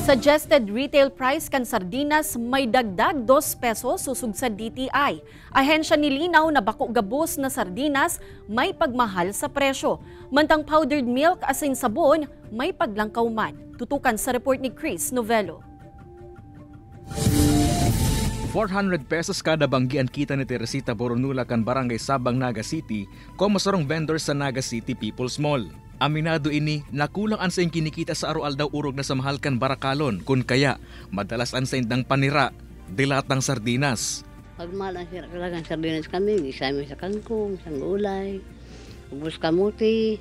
Suggested retail price kan sardinas may dagdag 2 pesos susug sa DTI. Ahensya nilinaw na bako gabos na sardinas may pagmahal sa presyo. Mantang powdered milk asin sabon may paglangkaw man. Tutukan sa report ni Chris Novelo. 400 pesos kada banggian kita ni Teresita Boronula kan Barangay Sabang, Naga City, komasarong vendor sa Naga City People's Mall. Aminado ini, nakulang an sa yung kinikita sa araw daw urog na sa mahal kan barakalon, kun kaya madalas an sa indang panira, dilatang sardinas. Pag mahal ang kalagang sardinas kami, isama sa kangkong, sa gulay, ubos kamuti,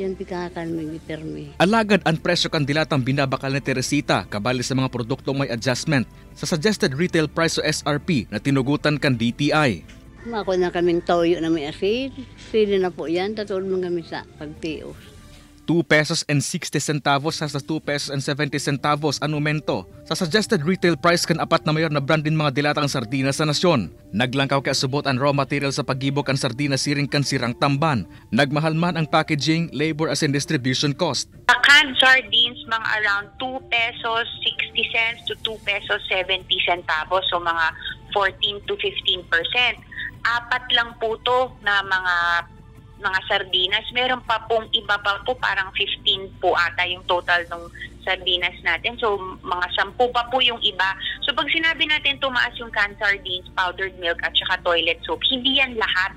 yan pikakan may permi. Alagad ang presyo kan dilatang binabakal ni Teresita, kabali sa mga produktong may adjustment sa suggested retail price o SRP na tinugutan kan DTI. Mako na kaming toyo na may asin. Pwede na po yan. Tatuod mo kami sa pagtios. 2 pesos and 60 centavos sa 2 pesos and 70 centavos anumento. Sa suggested retail price kan apat na mayor na brand din mga dilatang sardinas sa nasyon. Naglangkaw kay subot ang raw material sa paggibok kan sardinas siring kan sirang tamban. Nagmahal man ang packaging, labor as in distribution cost. Canned sardines mga around 2 pesos 60 cents to 2 pesos 70 centavos. So mga 14 to 15%. Apat lang po to na mga sardinas. Meron pa pong iba pa po, parang 15 po ata yung total ng sardinas natin. So mga 10 pa po yung iba. So pag sinabi natin tumaas yung canned sardines, powdered milk at saka toilet soap, hindi yan lahat.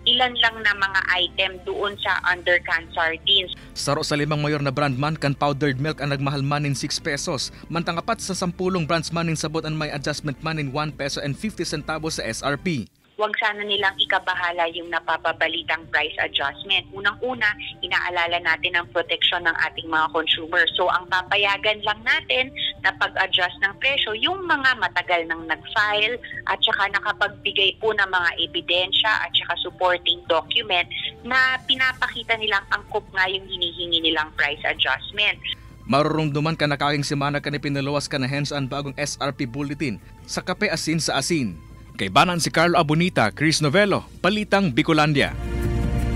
Ilan lang na mga item doon sa under canned sardines. Saro sa 5 mayor na brand man kan powdered milk ang nagmahal man in 6 pesos. Mantang apat sa 10 brands man in sabot ang may adjustment man in 1 peso and 50 centavos sa SRP. Huwag sana nilang ikabahala yung napapabalitang price adjustment. Unang-una, inaalala natin ang proteksyon ng ating mga consumer. So ang papayagan lang natin na pag-adjust ng presyo, yung mga matagal nang nag-file at saka nakapagbigay po ng mga ebidensya at saka supporting document na pinapakita nilang angkop nga yung hinihingi nilang price adjustment. Marurumduman ka na kaking semana ka ni pinalawas ka na hands-on bagong SRP bulletin sa kape asin sa asin. Kay banan si Carlo Abonita, Chris Novelo, Balitang Bicolandia.